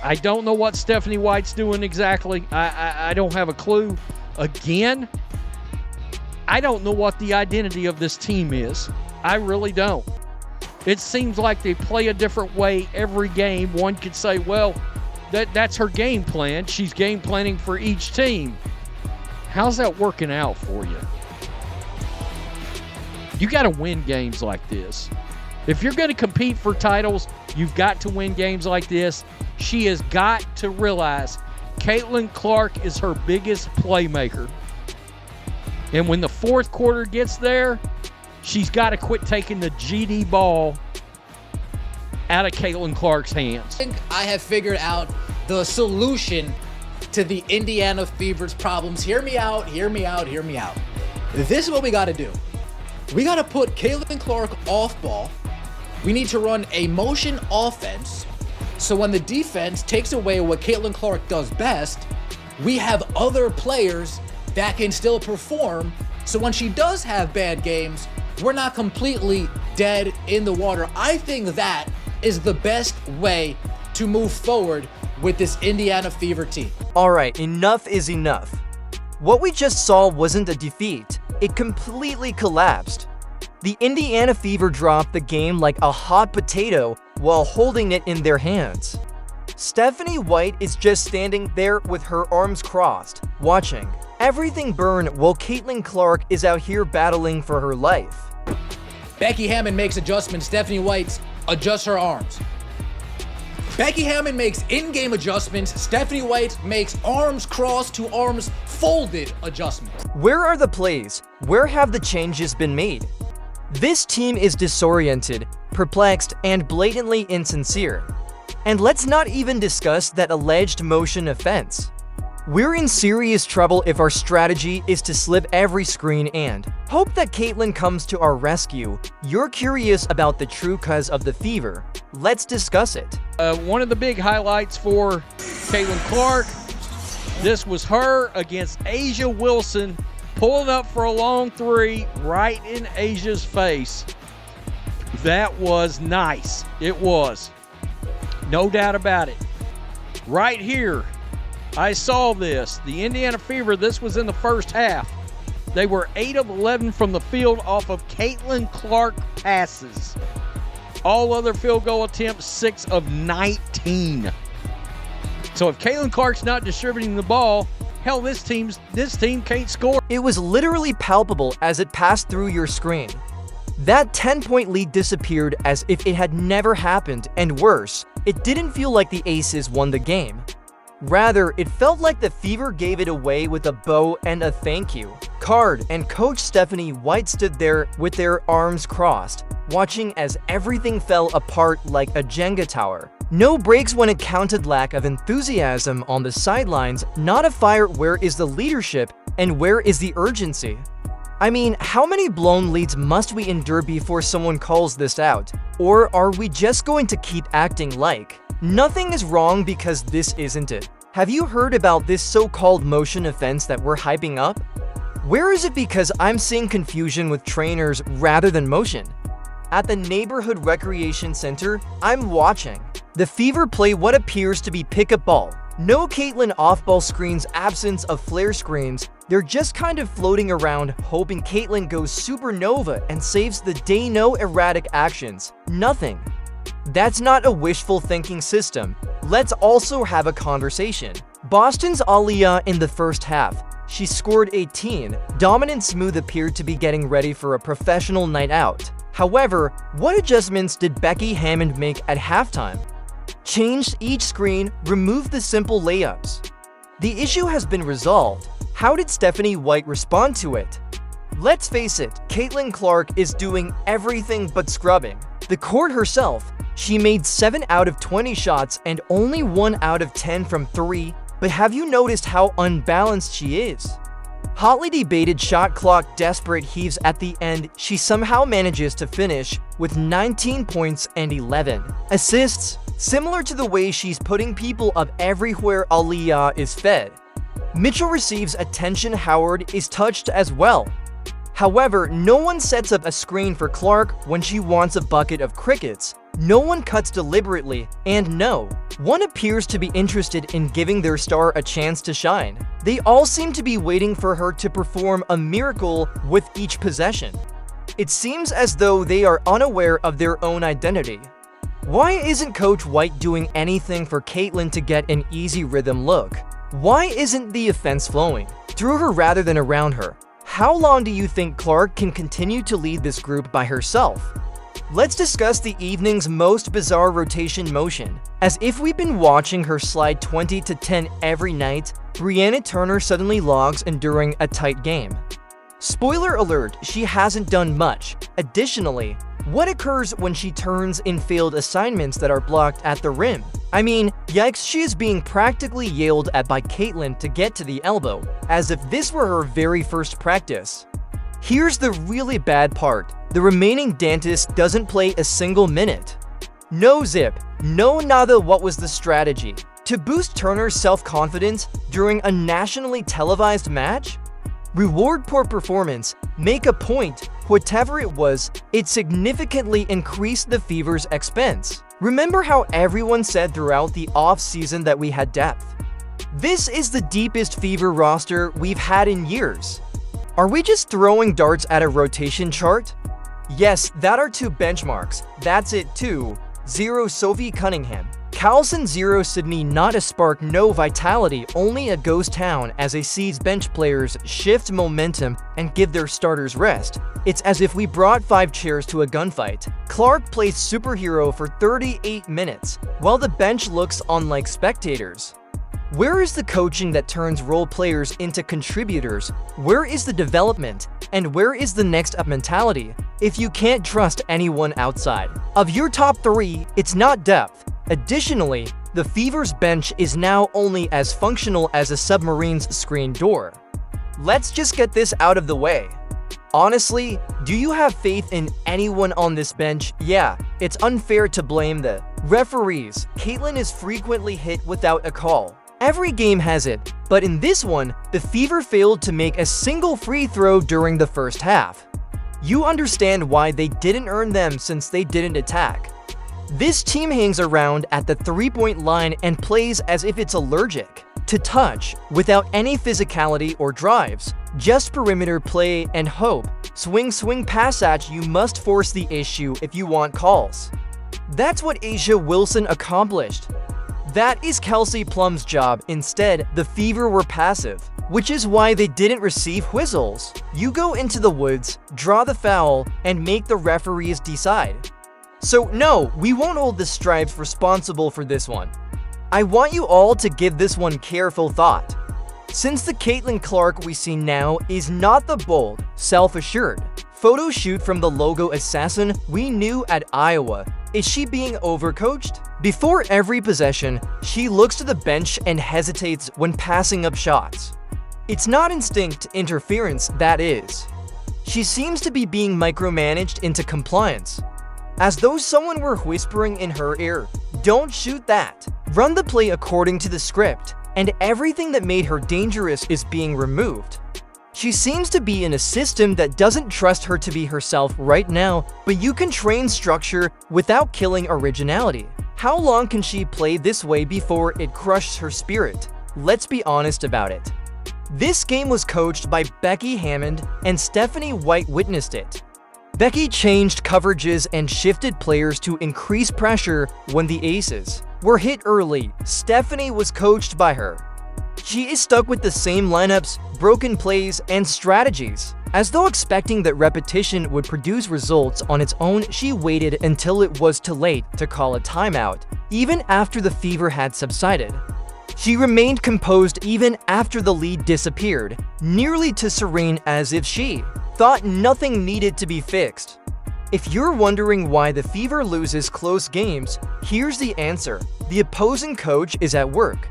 I don't know what Stephanie White's doing exactly. I don't have a clue. Again, I don't know what the identity of this team is. I really don't. It seems like they play a different way every game. One could say, well, that's her game plan. She's game planning for each team. How's that working out for you? You got to win games like this. If you're going to compete for titles, you've got to win games like this. She has got to realize Caitlin Clark is her biggest playmaker. And when the fourth quarter gets there, she's got to quit taking the GD ball out of Caitlin Clark's hands. I think I have figured out the solution to the Indiana Fever's problems. Hear me out, hear me out, hear me out. This is what we got to do. We got to put Caitlin Clark off ball. We need to run a motion offense. So when the defense takes away what Caitlin Clark does best, we have other players that can still perform. So when she does have bad games, we're not completely dead in the water. I think that is the best way to move forward with this Indiana Fever team. Alright, enough is enough. What we just saw wasn't a defeat. It completely collapsed. The Indiana Fever dropped the game like a hot potato while holding it in their hands. Stephanie White is just standing there with her arms crossed, watching everything burn while Caitlin Clark is out here battling for her life. Becky Hammon makes adjustments. Stephanie White adjusts her arms. Becky Hammon makes in-game adjustments. Stephanie White makes arms crossed to arms folded adjustments. Where are the plays? Where have the changes been made? This team is disoriented, perplexed, and blatantly insincere. And let's not even discuss that alleged motion offense. We're in serious trouble if our strategy is to slip every screen and hope that Caitlin comes to our rescue. You're curious about the true cause of the Fever. Let's discuss it. One of the big highlights for Caitlin Clark, this was her against Asia Wilson, pulling up for a long three right in Asia's face. That was nice. It was. No doubt about it. Right here, I saw this. The Indiana Fever, this was in the first half. They were 8 of 11 from the field off of Caitlin Clark passes. All other field goal attempts, 6 of 19. So if Caitlin Clark's not distributing the ball, hell, this team can't score. It was literally palpable as it passed through your screen. That 10-point lead disappeared as if it had never happened, and worse, it didn't feel like the Aces won the game. Rather, it felt like the Fever gave it away with a bow and a thank you card, and Coach Stephanie White stood there with their arms crossed, watching as everything fell apart like a Jenga tower. No breaks when it counted, lack of enthusiasm on the sidelines, not a fire. Where is the leadership, and where is the urgency? I mean, how many blown leads must we endure before someone calls this out? Or are we just going to keep acting like nothing is wrong because this isn't it? Have you heard about this so-called motion offense that we're hyping up? Where is it? Because I'm seeing confusion with trainers rather than motion. At the neighborhood recreation center, I'm watching the Fever play what appears to be pick-up ball. No Caitlin off-ball screens, absence of flare screens. They're just kind of floating around, hoping Caitlin goes supernova and saves the day. No erratic actions. Nothing. That's not a wishful thinking system. Let's also have a conversation. Boston's Aliyah in the first half. She scored 18. Dominant Smooth appeared to be getting ready for a professional night out. However, what adjustments did Becky Hammon make at halftime? Changed each screen, removed the simple layups. The issue has been resolved. How did Stephanie White respond to it? Let's face it, Caitlin Clark is doing everything but scrubbing the court herself. She made 7 out of 20 shots and only 1 out of 10 from 3, but have you noticed how unbalanced she is? Hotly debated shot clock, desperate heaves at the end, she somehow manages to finish with 19 points and 11 assists, similar to the way she's putting people up everywhere Aliyah is fed. Mitchell receives attention, Howard is touched as well. However, no one sets up a screen for Clark when she wants a bucket of crickets. No one cuts deliberately, and no one appears to be interested in giving their star a chance to shine. They all seem to be waiting for her to perform a miracle with each possession. It seems as though they are unaware of their own identity. Why isn't Coach White doing anything for Caitlin to get an easy rhythm look? Why isn't the offense flowing through her rather than around her? How long do you think Clark can continue to lead this group by herself? Let's discuss the evening's most bizarre rotation motion. As if we've been watching her slide 20 to 10 every night, Brianna Turner suddenly logs in during a tight game. Spoiler alert, she hasn't done much. Additionally, what occurs when she turns in failed assignments that are blocked at the rim? I mean, yikes, she is being practically yelled at by Caitlin to get to the elbow, as if this were her very first practice. Here's the really bad part. The remaining dentist doesn't play a single minute. No zip, no nada. What was the strategy? To boost Turner's self-confidence during a nationally televised match? Reward poor performance, make a point, whatever it was, it significantly increased the Fever's expense. Remember how everyone said throughout the off-season that we had depth? This is the deepest Fever roster we've had in years. Are we just throwing darts at a rotation chart? Yes, that are two benchmarks. That's it too. 0 Sophie Cunningham. Carlson 0 Sydney. Not a spark, no vitality, only a ghost town as they sees bench players shift momentum and give their starters rest. It's as if we brought 5 chairs to a gunfight. Clark plays superhero for 38 minutes, while the bench looks on like spectators. Where is the coaching that turns role players into contributors? Where is the development? And where is the next up mentality if you can't trust anyone outside? Of your top 3, it's not depth. Additionally, the Fever's bench is now only as functional as a submarine's screen door. Let's just get this out of the way. Honestly, do you have faith in anyone on this bench? Yeah, it's unfair to blame the referees. Caitlin is frequently hit without a call. Every game has it, but in this one, the Fever failed to make a single free throw during the first half. You understand why they didn't earn them since they didn't attack. This team hangs around at the three-point line and plays as if it's allergic to touch, without any physicality or drives, just perimeter play and hope. Swing pass at you must force the issue if you want calls. That's what A'ja Wilson accomplished. That is Kelsey Plum's job. Instead, the Fever were passive, which is why they didn't receive whistles. You go into the woods, draw the foul, and make the referees decide. So no, we won't hold the Stripes responsible for this one. I want you all to give this one careful thought. Since the Caitlin Clark we see now is not the bold, self-assured photo shoot from the logo assassin we knew at Iowa, is she being overcoached? Before every possession, she looks to the bench and hesitates when passing up shots. It's not instinct interference, that is. She seems to be being micromanaged into compliance, as though someone were whispering in her ear, "Don't shoot that. Run the play according to the script," and everything that made her dangerous is being removed. She seems to be in a system that doesn't trust her to be herself right now, but you can train structure without killing originality. How long can she play this way before it crushes her spirit? Let's be honest about it. This game was coached by Becky Hammond, and Stephanie White witnessed it. Becky changed coverages and shifted players to increase pressure when the aces were hit early. Stephanie was coached by her. She is stuck with the same lineups, broken plays, and strategies. As though expecting that repetition would produce results on its own, she waited until it was too late to call a timeout, even after the Fever had subsided. She remained composed even after the lead disappeared, nearly too serene as if she thought nothing needed to be fixed. If you're wondering why the Fever loses close games, here's the answer. The opposing coach is at work.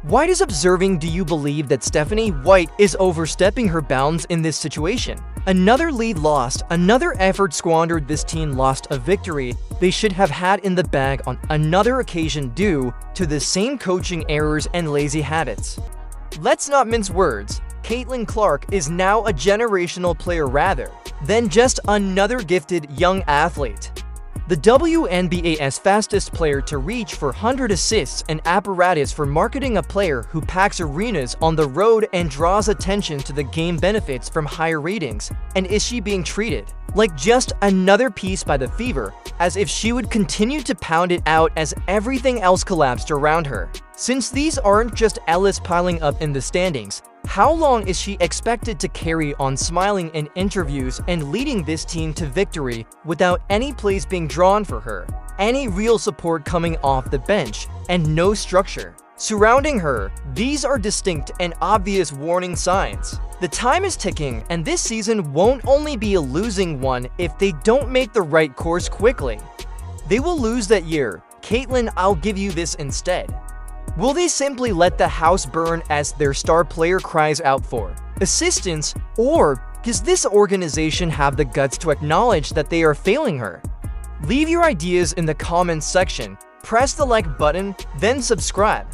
Why does observing do you believe that Stephanie White is overstepping her bounds in this situation? Another lead lost, another effort squandered. This team lost a victory they should have had in the bag on another occasion due to the same coaching errors and lazy habits. Let's not mince words. Caitlin Clark is now a generational player rather than just another gifted young athlete. The WNBA's fastest player to reach for 100 assists and apparatus for marketing a player who packs arenas on the road and draws attention to the game benefits from higher ratings. And is she being treated like just another piece by the Fever, as if she would continue to pound it out as everything else collapsed around her? Since these aren't just Ellis piling up in the standings, how long is she expected to carry on smiling in interviews and leading this team to victory without any plays being drawn for her, any real support coming off the bench, and no structure surrounding her? These are distinct and obvious warning signs. The time is ticking, and this season won't only be a losing one if they don't make the right course quickly. They will lose that year. Caitlin, I'll give you this instead. Will they simply let the house burn as their star player cries out for assistance, or does this organization have the guts to acknowledge that they are failing her? Leave your ideas in the comments section, press the like button, then subscribe.